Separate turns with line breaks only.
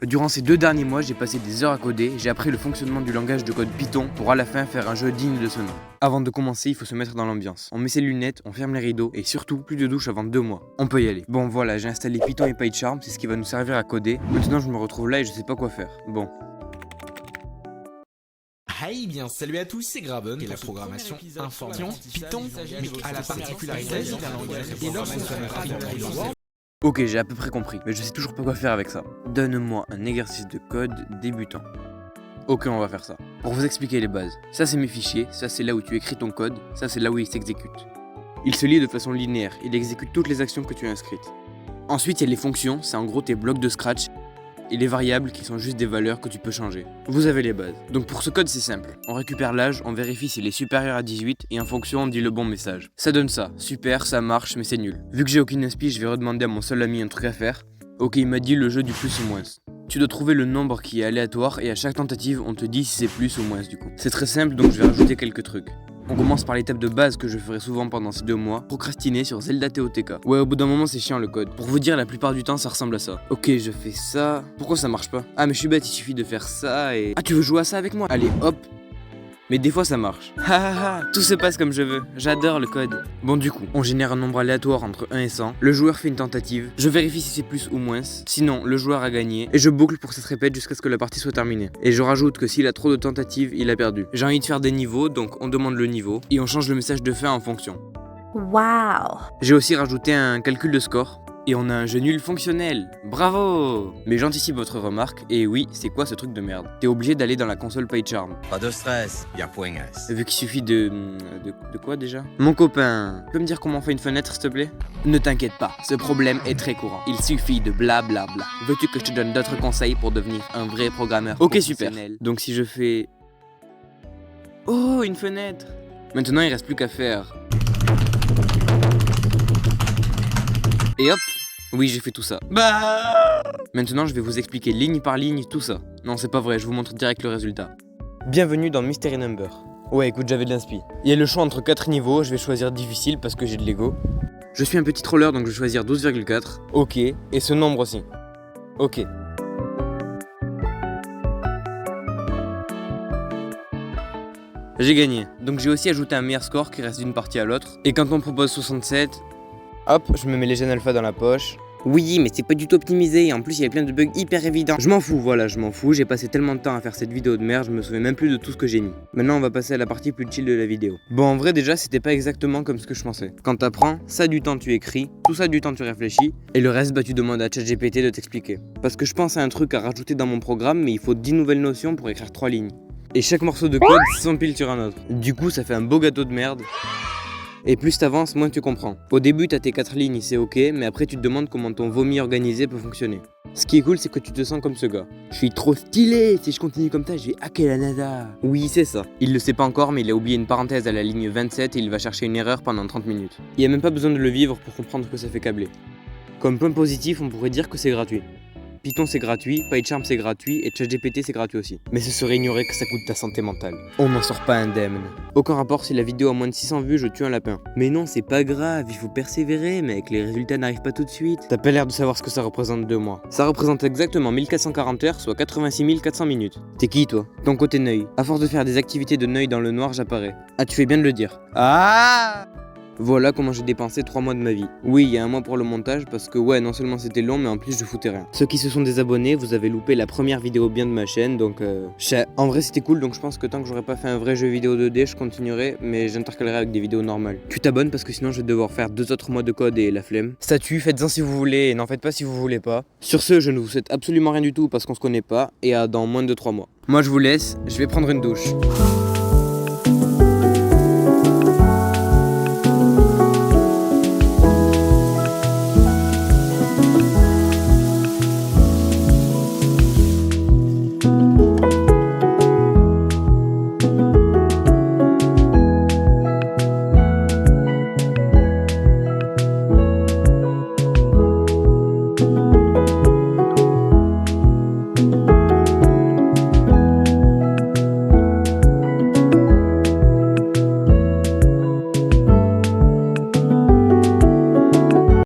Durant ces 2 derniers mois, j'ai passé des heures à coder, j'ai appris le fonctionnement du langage de code Python pour à la fin faire un jeu digne de ce nom. Avant de commencer, il faut se mettre dans l'ambiance. On met ses lunettes, on ferme les rideaux et surtout, plus de douche avant 2 mois. On peut y aller. Bon voilà, j'ai installé Python et PyCharm, c'est ce qui va nous servir à coder. Maintenant, je me retrouve là et je sais pas quoi faire. Bon.
Hey bien, salut à tous, c'est Graben et la programmation information Python, mais à la particularité et lorsqu'on
Ok, j'ai à peu près compris, mais je sais toujours pas quoi faire avec ça. Donne-moi un exercice de code débutant. Ok, on va faire ça. Pour vous expliquer les bases, ça c'est mes fichiers, ça c'est là où tu écris ton code, ça c'est là où il s'exécute. Il se lit de façon linéaire, il exécute toutes les actions que tu as inscrites. Ensuite, il y a les fonctions, c'est en gros tes blocs de Scratch, et les variables qui sont juste des valeurs que tu peux changer. Vous avez les bases. Donc pour ce code, c'est simple. On récupère l'âge, on vérifie s'il est supérieur à 18 et en fonction, on dit le bon message. Ça donne ça. Super, ça marche, mais c'est nul. Vu que j'ai aucune inspi, je vais redemander à mon seul ami un truc à faire. Ok, il m'a dit le jeu du plus ou moins. Tu dois trouver le nombre qui est aléatoire et à chaque tentative, on te dit si c'est plus ou moins du coup. C'est très simple, donc je vais rajouter quelques trucs. On commence par l'étape de base que je ferai souvent pendant ces 2 mois, procrastiner sur Zelda TOTK. Ouais, au bout d'un moment c'est chiant le code. Pour vous dire, la plupart du temps ça ressemble à ça. Ok, je fais ça. Pourquoi ça marche pas? Ah mais je suis bête, il suffit de faire ça et... Ah tu veux jouer à ça avec moi? Allez hop. Mais des fois ça marche. Tout se passe comme je veux. J'adore le code. Bon du coup, on génère un nombre aléatoire entre 1 et 100. Le joueur fait une tentative. Je vérifie si c'est plus ou moins. Sinon, le joueur a gagné. Et je boucle pour que ça se répète jusqu'à ce que la partie soit terminée. Et je rajoute que s'il a trop de tentatives, il a perdu. J'ai envie de faire des niveaux, donc on demande le niveau. Et on change le message de fin en fonction.
Wow!
J'ai aussi rajouté un calcul de score. Et on a un jeu nul fonctionnel. Bravo! Mais j'anticipe votre remarque, et oui, c'est quoi ce truc de merde? T'es obligé d'aller dans la console PyCharm.
Pas de stress, y'a point S.
Vu qu'il suffit de quoi déjà? Mon copain, tu peux me dire comment on fait une fenêtre s'il te plaît? Ne t'inquiète pas, ce problème est très courant. Il suffit de blablabla. Veux-tu que je te donne d'autres conseils pour devenir un vrai programmeur? Ok, super. Donc si je fais... Oh, une fenêtre! Maintenant, il reste plus qu'à faire... Et hop! Oui, j'ai fait tout ça. Bah! Maintenant, je vais vous expliquer ligne par ligne tout ça. Non, c'est pas vrai, je vous montre direct le résultat. Bienvenue dans Mystery Number. Ouais, écoute, j'avais de l'inspi. Il y a le choix entre 4 niveaux, je vais choisir difficile parce que j'ai de l'ego. Je suis un petit troller, donc je vais choisir 12,4. Ok, et ce nombre aussi. Ok. J'ai gagné. Donc j'ai aussi ajouté un meilleur score qui reste d'une partie à l'autre. Et quand on propose 67... Hop, je me mets les gènes alpha dans la poche. Oui, mais c'est pas du tout optimisé et en plus il y a plein de bugs hyper évidents. Je m'en fous, voilà, je m'en fous. J'ai passé tellement de temps à faire cette vidéo de merde, je me souviens même plus de tout ce que j'ai mis. Maintenant on va passer à la partie plus chill de la vidéo. Bon, en vrai déjà c'était pas exactement comme ce que je pensais. Quand t'apprends, ça du temps tu écris, tout ça du temps tu réfléchis, et le reste bah tu demandes à ChatGPT de t'expliquer. Parce que je pense à un truc à rajouter dans mon programme, mais il faut 10 nouvelles notions pour écrire 3 lignes. Et chaque morceau de code s'empile sur un autre. Du coup ça fait un beau gâteau de merde. Et plus t'avances, moins tu comprends. Au début, t'as tes 4 lignes, c'est ok, mais après tu te demandes comment ton vomi organisé peut fonctionner. Ce qui est cool, c'est que tu te sens comme ce gars. Je suis trop stylé, si je continue comme ça, je vais hacker la NASA. Oui, c'est ça. Il le sait pas encore, mais il a oublié une parenthèse à la ligne 27 et il va chercher une erreur pendant 30 minutes. Il y a même pas besoin de le vivre pour comprendre que ça fait câbler. Comme point positif, on pourrait dire que c'est gratuit. Python c'est gratuit, PyCharm c'est gratuit et ChatGPT c'est gratuit aussi. Mais ce serait ignorer que ça coûte ta santé mentale. On n'en sort pas indemne. Aucun rapport si la vidéo a moins de 600 vues, je tue un lapin. Mais non, c'est pas grave, il faut persévérer mec, les résultats n'arrivent pas tout de suite. T'as pas l'air de savoir ce que ça représente 2 mois. Ça représente exactement 1440 heures, soit 86 400 minutes. T'es qui toi? Ton côté neuil. À force de faire des activités de neuil dans le noir, j'apparais. Ah, tu fais bien de le dire. Ah! Voilà comment j'ai dépensé 3 mois de ma vie. Oui, il y a 1 mois pour le montage parce que ouais, non seulement c'était long, mais en plus je foutais rien. Ceux qui se sont désabonnés, vous avez loupé la première vidéo bien de ma chaîne, donc en vrai c'était cool, donc je pense que tant que j'aurais pas fait un vrai jeu vidéo 2D, je continuerai, mais j'intercalerai avec des vidéos normales. Tu t'abonnes parce que sinon je vais devoir faire 2 autres mois de code et la flemme. Statut, faites-en si vous voulez et n'en faites pas si vous voulez pas. Sur ce, je ne vous souhaite absolument rien du tout parce qu'on se connaît pas et à dans moins de 3 mois. Moi je vous laisse, je vais prendre une douche.